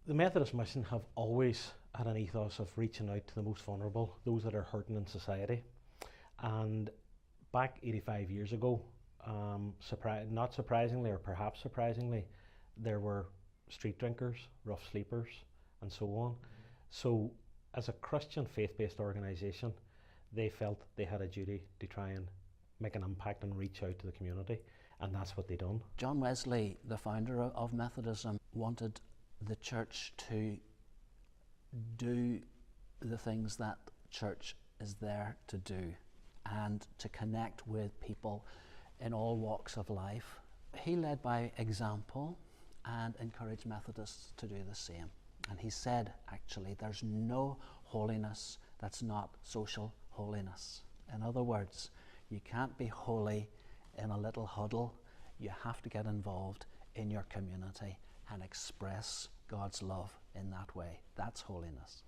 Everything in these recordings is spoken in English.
The Methodist Mission have always had an ethos of reaching out to the most vulnerable, those that are hurting in society. And back 85 years ago, not surprisingly, or perhaps surprisingly, there were street drinkers, rough sleepers, and so on. So as a Christian faith-based organisation, they felt they had a duty to try and make an impact and reach out to the community, and that's what they done. John Wesley, the founder of Methodism, wanted the church to do the things that church is there to do, and to connect with people in all walks of life. He led by example and encouraged Methodists to do the same. And he said, actually, there's no holiness that's not social holiness. In other words, you can't be holy in a little huddle. You have to get involved in your community and express God's love in that way. That's holiness.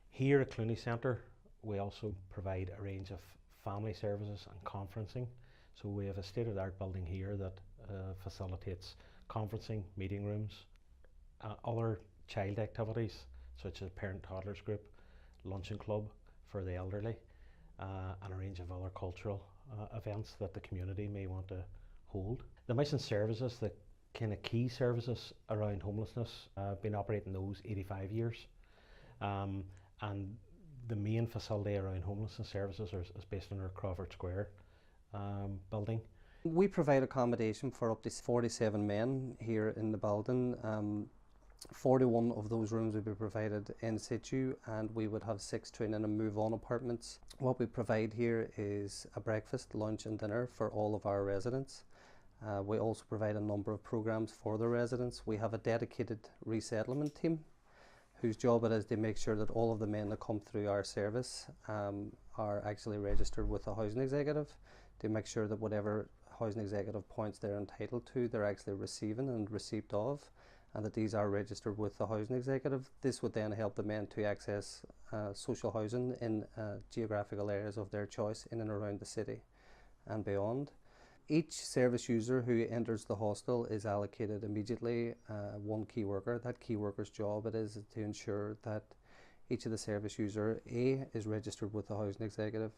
Here at Clooney Centre, we also provide a range of family services and conferencing. So we have a state-of-the-art building here that facilitates conferencing, meeting rooms, other child activities such as parent toddlers group, luncheon club for the elderly, and a range of other cultural events that the community may want to hold. The mission services, the kind of key services around homelessness, been operating those 85 years, and the main facility around homelessness services is based in our Crawford Square building. We provide accommodation for up to 47 men here in the building. 41 of those rooms would be provided in situ, and we would have 6 train-in and move-on apartments. What we provide here is a breakfast, lunch and dinner for all of our residents. We also provide a number of programs for the residents. We have a dedicated resettlement team whose job it is to make sure that all of the men that come through our service are actually registered with the housing executive, to make sure that whatever housing executive points they're entitled to, they're actually receiving and receipt of, and that these are registered with the housing executive. This would then help the men to access social housing in geographical areas of their choice in and around the city and beyond. Each service user who enters the hostel is allocated immediately one key worker. That key worker's job it is to ensure that each of the service user A is registered with the housing executive,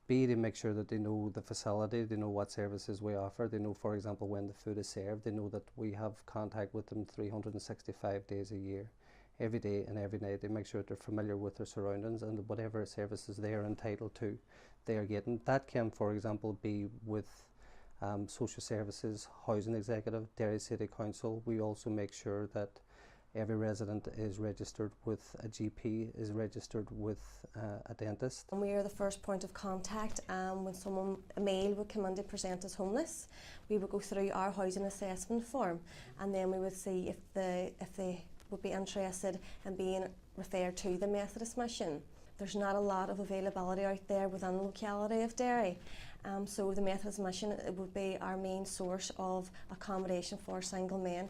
B, to make sure that they know the facility, they know what services we offer, they know, for example, when the food is served, they know that we have contact with them 365 days a year, every day and every night. They make sure that they're familiar with their surroundings and that whatever services they are entitled to, they are getting. That can, for example, be with social services, housing executive, Derry City Council. We also make sure that every resident is registered with a GP, is registered with a dentist. And we are the first point of contact when a male would come in to present as homeless. We would go through our housing assessment form, and then we would see if they would be interested in being referred to the Methodist Mission. There's not a lot of availability out there within the locality of Derry. So the Methodist Mission, it would be our main source of accommodation for single men.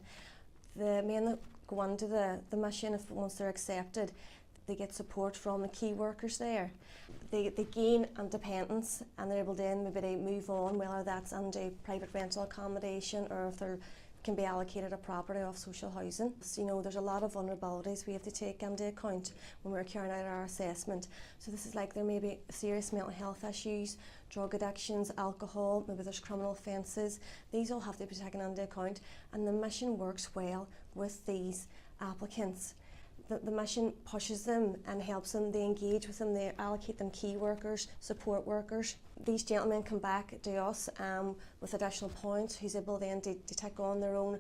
The men that go into the mission, once they're accepted, they get support from the key workers there. They gain independence, and they're able then maybe to move on, whether that's into private rental accommodation or if they can be allocated a property off social housing. So, you know, there's a lot of vulnerabilities we have to take into account when we're carrying out our assessment. So this is like there may be serious mental health issues, drug addictions, alcohol, maybe there's criminal offences. These all have to be taken into account, and the mission works well with these applicants. The mission pushes them and helps them, they engage with them, they allocate them key workers, support workers. These gentlemen come back to us with additional points, who's able then to take on their own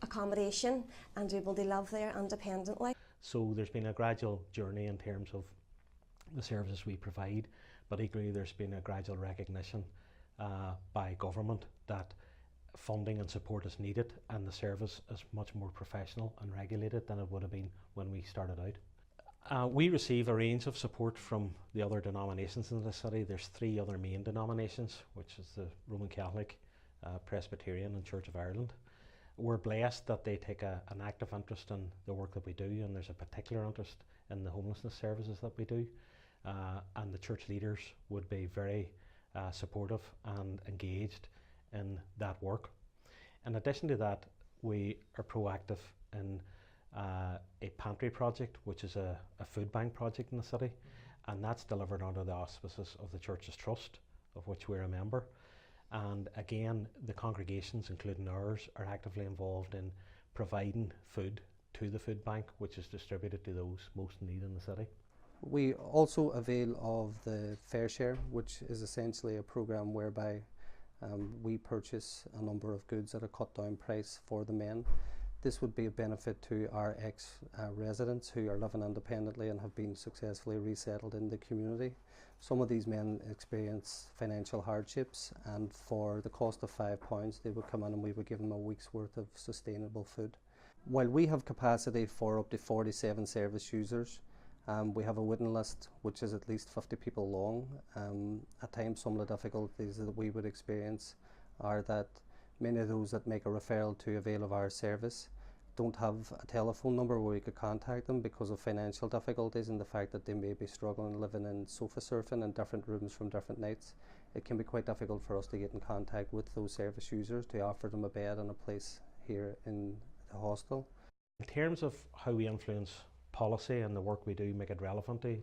accommodation and able to live there independently. So there's been a gradual journey in terms of the services we provide, but equally there's been a gradual recognition by government that funding and support is needed, and the service is much more professional and regulated than it would have been when we started out. We receive a range of support from the other denominations in the city. There's 3 other main denominations, which is the Roman Catholic, Presbyterian and Church of Ireland. We're blessed that they take an active interest in the work that we do, and there's a particular interest in the homelessness services that we do, and the church leaders would be very supportive and engaged in that work. In addition to that, we are proactive in a pantry project, which is a food bank project in the city, and that's delivered under the auspices of the Church's Trust, of which we're a member. And again, the congregations, including ours, are actively involved in providing food to the food bank, which is distributed to those most in need in the city. We also avail of the Fair Share, which is essentially a programme whereby we purchase a number of goods at a cut down price for the men. This would be a benefit to our ex-residents who are living independently and have been successfully resettled in the community. Some of these men experience financial hardships, and for the cost of £5 they would come in and we would give them a week's worth of sustainable food. While we have capacity for up to 47 service users, we have a waiting list which is at least 50 people long. At times some of the difficulties that we would experience are that many of those that make a referral to avail of our service don't have a telephone number where we could contact them because of financial difficulties and the fact that they may be struggling living in sofa surfing in different rooms from different nights. It can be quite difficult for us to get in contact with those service users to offer them a bed and a place here in the hostel. In terms of how we influence policy and the work we do make it relevant to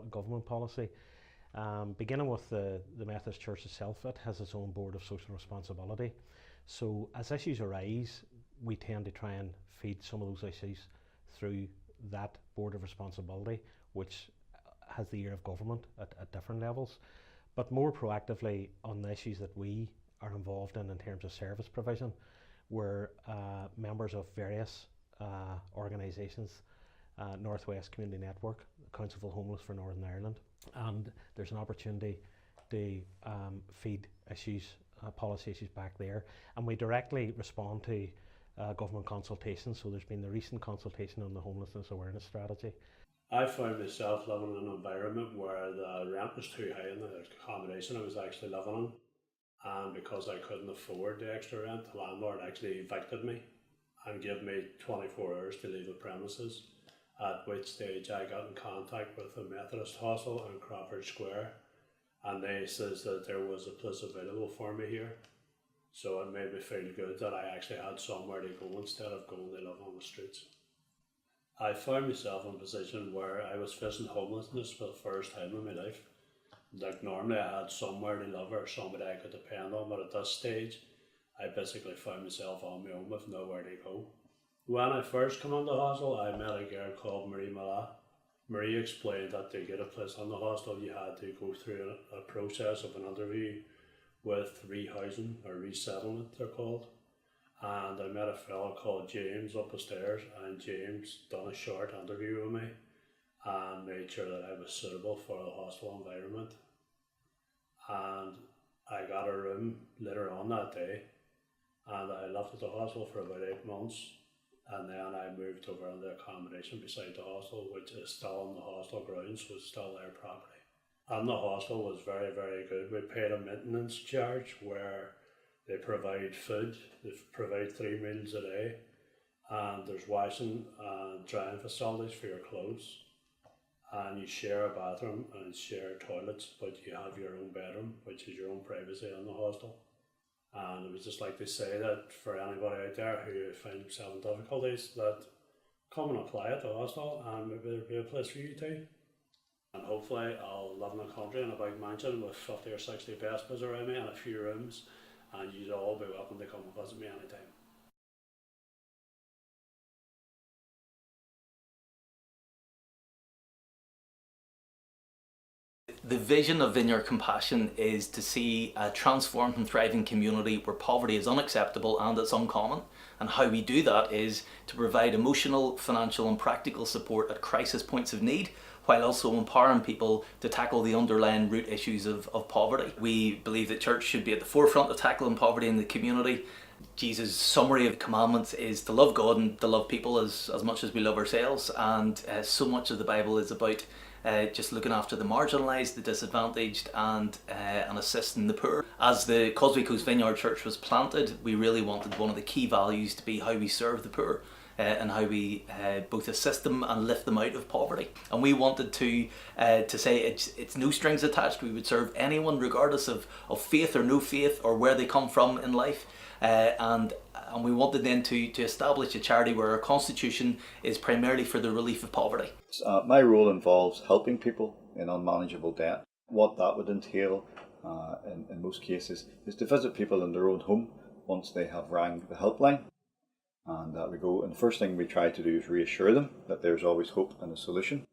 government policy, beginning with the Methodist Church itself, it has its own board of social responsibility. So as issues arise, we tend to try and feed some of those issues through that board of responsibility, which has the ear of government at different levels. But more proactively on the issues that we are involved in terms of service provision, we're members of various organisations, Northwest Community Network, Council for Homeless for Northern Ireland, and there's an opportunity to feed issues, policy issues back there, and we directly respond to government consultations. So there's been the recent consultation on the homelessness awareness strategy. I found myself living in an environment where the rent was too high in the accommodation I was actually living in, and because I couldn't afford the extra rent, the landlord actually evicted me and gave me 24 hours to leave the premises, at which stage I got in contact with the Methodist Hostel in Crawford Square, and they says that there was a place available for me here. So it made me feel good that I actually had somewhere to go instead of going to live on the streets. I found myself in a position where I was facing homelessness for the first time in my life. Like normally I had somewhere to live or somebody I could depend on, but at this stage I basically found myself on my own with nowhere to go. When I first came into the hostel, I met a girl called Marie Mala. Marie explained that to get a place on the hostel you had to go through a process of an interview with rehousing or resettlement they're called. And I met a fellow called James up the stairs, and James done a short interview with me and made sure that I was suitable for the hostel environment. And I got a room later on that day, and I lived at the hostel for about 8 months, and then I moved over into accommodation beside the hostel, which is still on the hostel grounds, so it's still their property. And the hostel was very, very good. We paid a maintenance charge where they provide food, they provide 3 meals a day, and there's washing and drying facilities for your clothes, and you share a bathroom and share toilets, but you have your own bedroom, which is your own privacy in the hostel. And I would just like to say that for anybody out there who finds themselves in difficulties, that come and apply at the hostel and maybe there'll be a place for you too. And hopefully I'll live in a country in a big mansion with 50 or 60 Vespas around me and a few rooms, and you'd all be welcome to come and visit me anytime. The vision of Vineyard Compassion is to see a transformed and thriving community where poverty is unacceptable and it's uncommon. And how we do that is to provide emotional, financial and practical support at crisis points of need, while also empowering people to tackle the underlying root issues of poverty. We believe that church should be at the forefront of tackling poverty in the community. Jesus' summary of the commandments is to love God and to love people as much as we love ourselves, and so much of the Bible is about just looking after the marginalised, the disadvantaged, and assisting the poor. As the Causeway Coast Vineyard Church was planted, we really wanted one of the key values to be how we serve the poor and how we both assist them and lift them out of poverty. And we wanted to say it's no strings attached. We would serve anyone regardless of faith or no faith or where they come from in life. and we wanted then to establish a charity where our constitution is primarily for the relief of poverty. My role involves helping people in unmanageable debt. What that would entail in most cases is to visit people in their own home once they have rang the helpline. And we go, and the first thing we try to do is reassure them that there's always hope and a solution.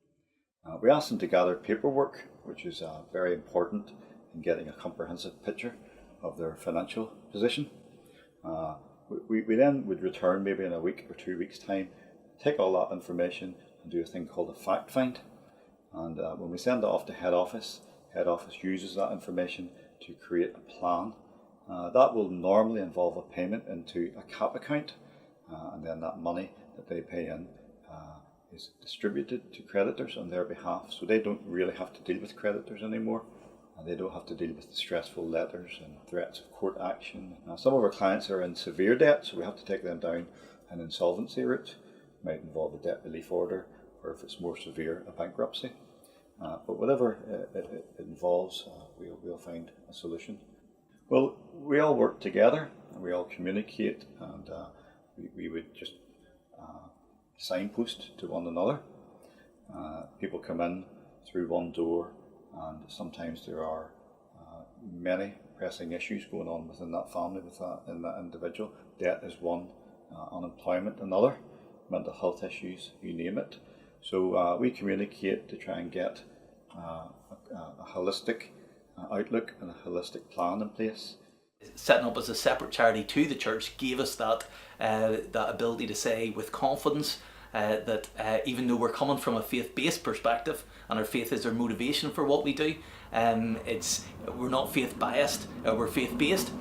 We ask them to gather paperwork, which is very important in getting a comprehensive picture of their financial position. We then would return maybe in a week or 2 weeks' time, take all that information and do a thing called a fact find. And when we send it off to head office uses that information to create a plan. That will normally involve a payment into a CAP account, and then that money that they pay in is distributed to creditors on their behalf, so they don't really have to deal with creditors anymore, and they don't have to deal with the stressful letters and threats of court action. Some of our clients are in severe debt, so we have to take them down an insolvency route. It might involve a debt relief order, or if it's more severe, a bankruptcy. But whatever it involves, we'll find a solution. Well, we all work together and we all communicate, and we would just signpost to one another. People come in through one door, and sometimes there are many pressing issues going on within that family, in that individual. Debt is one, unemployment another, mental health issues, you name it. So we communicate to try and get a holistic outlook and a holistic plan in place. Setting up as a separate charity to the church gave us that ability to say with confidence that even though we're coming from a faith-based perspective and our faith is our motivation for what we do, we're not faith-biased, we're faith-based.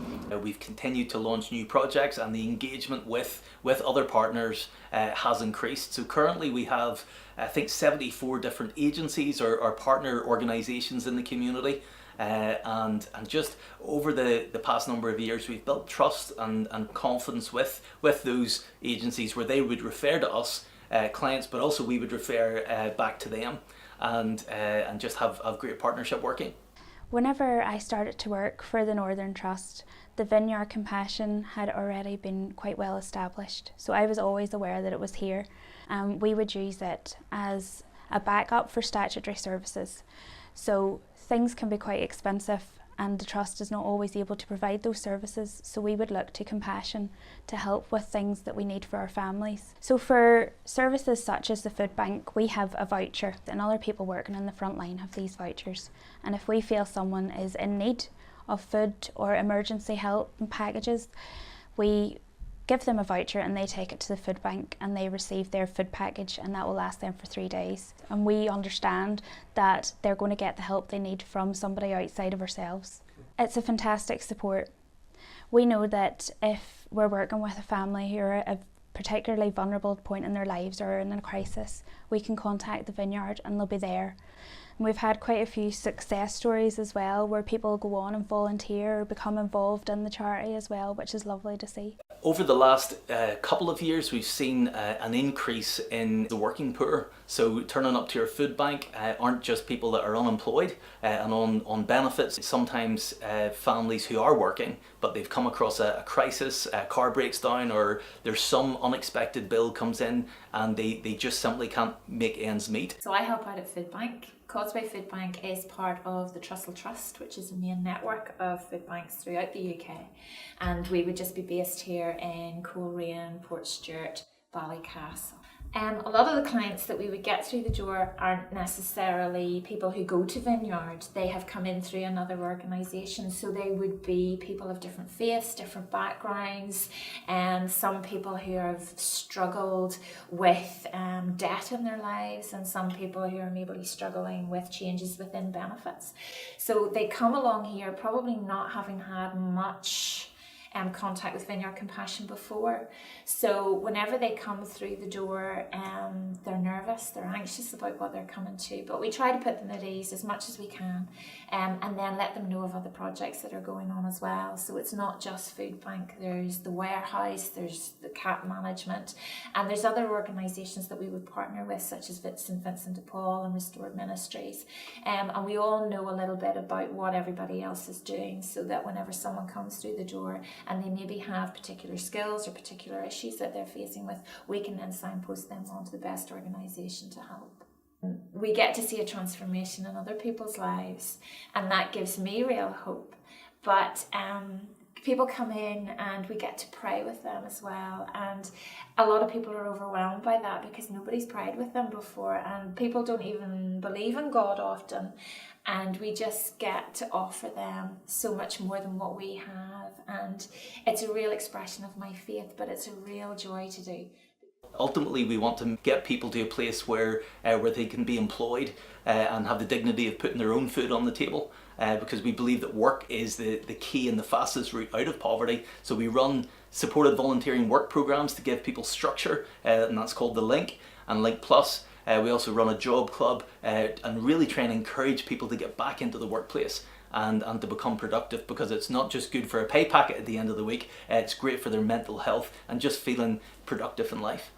We've continued to launch new projects, and the engagement with other partners has increased. So currently we have, I think, 74 different agencies or partner organisations in the community. And just over the past number of years, we've built trust and confidence with those agencies, where they would refer to us, clients, but also we would refer back to them, and just have great partnership working. Whenever I started to work for the Northern Trust, the Vineyard Compassion had already been quite well established, so I was always aware that it was here. We would use it as a backup for statutory services. So things can be quite expensive, and the Trust is not always able to provide those services, so we would look to Compassion to help with things that we need for our families. So for services such as the food bank, we have a voucher, and other people working in the front line have these vouchers. And if we feel someone is in need of food or emergency help and packages, we give them a voucher and they take it to the food bank and they receive their food package, and that will last them for 3 days. And we understand that they're going to get the help they need from somebody outside of ourselves. It's a fantastic support. We know that if we're working with a family who are at a particularly vulnerable point in their lives or in a crisis, we can contact the Vineyard and they'll be there. And we've had quite a few success stories as well, where people go on and volunteer or become involved in the charity as well, which is lovely to see. Over the last couple of years, we've seen an increase in the working poor. So turning up to your food bank aren't just people that are unemployed and on benefits. Sometimes families who are working, but they've come across a crisis, a car breaks down, or there's some unexpected bill comes in and they just simply can't make ends meet. So I help out at Food Bank. Causeway Food Bank is part of the Trussell Trust, which is a main network of food banks throughout the UK, and we would just be based here in Coleraine, Portstewart, Ballycastle. A lot of the clients that we would get through the door aren't necessarily people who go to Vineyard. They have come in through another organisation, so they would be people of different faiths, different backgrounds, and some people who have struggled with debt in their lives, and some people who are maybe struggling with changes within benefits. So they come along here probably not having had much contact with Vineyard Compassion before. So whenever they come through the door, they're nervous, they're anxious about what they're coming to, but we try to put them at ease as much as we can, and then let them know of other projects that are going on as well. So it's not just Food Bank, there's the warehouse, there's the CAP management, and there's other organisations that we would partner with, such as St Vincent de Paul and Restored Ministries, and we all know a little bit about what everybody else is doing, so that whenever someone comes through the door, and they maybe have particular skills or particular issues that they're facing with, we can then signpost them on to the best organisation to help. We get to see a transformation in other people's lives, and that gives me real hope. But people come in and we get to pray with them as well, and a lot of people are overwhelmed by that because nobody's prayed with them before, and people don't even believe in God often, and we just get to offer them so much more than what we have, and it's a real expression of my faith, but it's a real joy to do. Ultimately, we want to get people to a place where they can be employed and have the dignity of putting their own food on the table, because we believe that work is the key and the fastest route out of poverty. So we run supported volunteering work programs to give people structure, and that's called the Link and Link Plus. We also run a job club and really try and encourage people to get back into the workplace and to become productive, because it's not just good for a pay packet at the end of the week, it's great for their mental health and just feeling productive in life.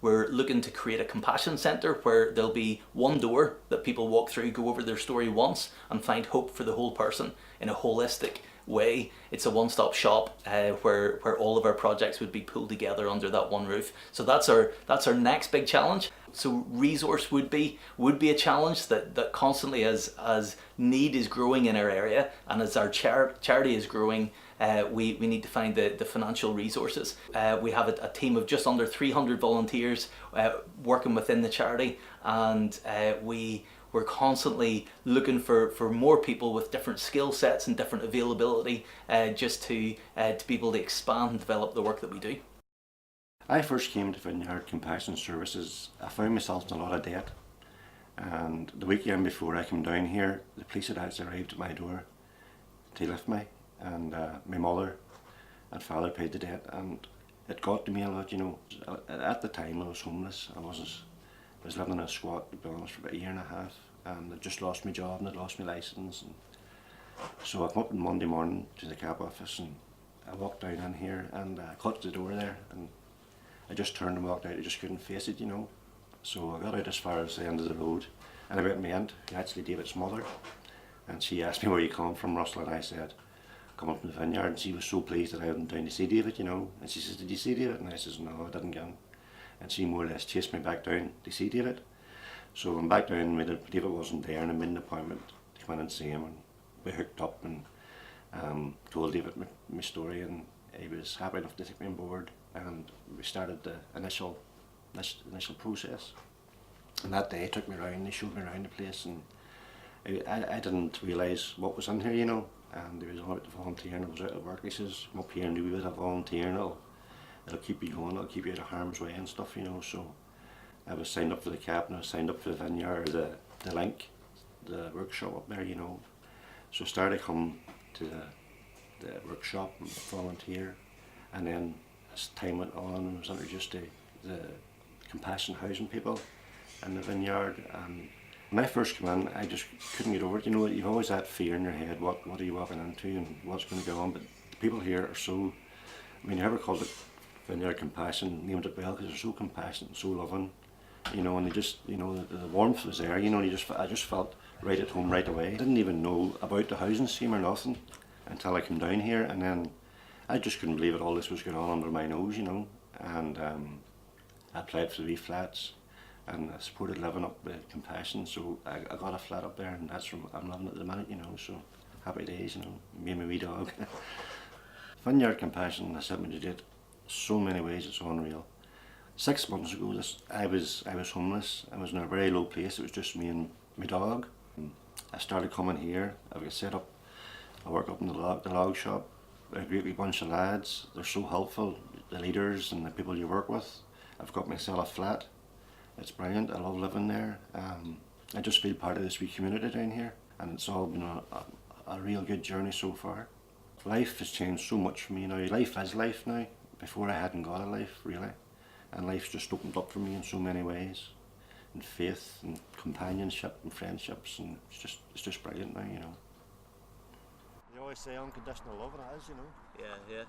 We're looking to create a compassion centre where there'll be one door that people walk through, go over their story once and find hope for the whole person in a holistic way. It's a one-stop shop where all of our projects would be pulled together under that one roof. So that's our next big challenge. So resource would be a challenge that constantly as need is growing in our area and as our charity is growing, we need to find the financial resources. We have a team of just under 300 volunteers working within the charity, and we're constantly looking for more people with different skill sets and different availability, just to be able to expand and develop the work that we do. I first came to Vineyard Compassion Services. I found myself in a lot of debt, and the weekend before I came down here, the police had actually arrived at my door to lift me, and my mother and father paid the debt, and it got to me a lot, you know. At the time I was homeless. I was living in a squat, to be honest, for about a year and a half, and I'd just lost my job and I'd lost my licence. And so I come up on Monday morning to the cab office, and I walked down in here, and I caught the door there, and I just turned and walked out. I just couldn't face it, you know. So I got out as far as the end of the road, and I met my aunt, actually David's mother, and she asked me where you come from, Russell, and I said, come up from the Vineyard, and she was so pleased that I went down to see David, you know. And she says, did you see David? And I says, no, I didn't get him. And she more or less chased me back down to see David. So I'm back down, David wasn't there, and I made an appointment to come in and see him, and we hooked up and told David my story, and he was happy enough to take me on board, and we started the initial process. And that day he took me around, he showed me around the place, and I didn't realise what was in here, you know. And he was all about the volunteering. I was out of work. He says, come up here and do a bit of volunteering, it'll keep you going, it'll keep you out of harm's way and stuff, you know. So I was signed up for the CAP, and I was signed up for the Vineyard, the Link, the workshop up there, you know. So I started coming to the workshop and volunteer, and then as time went on, I was introduced to the compassion housing people in the Vineyard. And when I first came in, I just couldn't get over it. You know, you've always that fear in your head, what are you walking into and what's going to go on, but the people here are so, I mean, whoever called it Vineyard Compassion named it well, because they're so compassionate, so loving, you know, and they just, you know, the warmth was there, you know, and I just felt right at home right away. I didn't even know about the housing scheme or nothing until I came down here, and then I just couldn't believe it, all this was going on under my nose, you know. And I applied for the wee flats, and I supported living up with Compassion, so I got a flat up there, and that's where I'm living at the minute, you know. So happy days, you know, me and my wee dog. Vineyard Compassion has helped me to date so many ways, it's unreal. 6 months ago, I was homeless. I was in a very low place. It was just me and my dog. I started coming here. I got set up. I work up in the log shop. A great wee bunch of lads. They're so helpful, the leaders and the people you work with. I've got myself a flat. It's brilliant. I love living there. I just feel part of this wee community down here, and it's all been a real good journey so far. Life has changed so much for me now. Life is life now. Before I hadn't got a life, really. And life's just opened up for me in so many ways. And faith and companionship and friendships, and it's just brilliant now, you know. You always say unconditional love, and it is, you know. Yeah.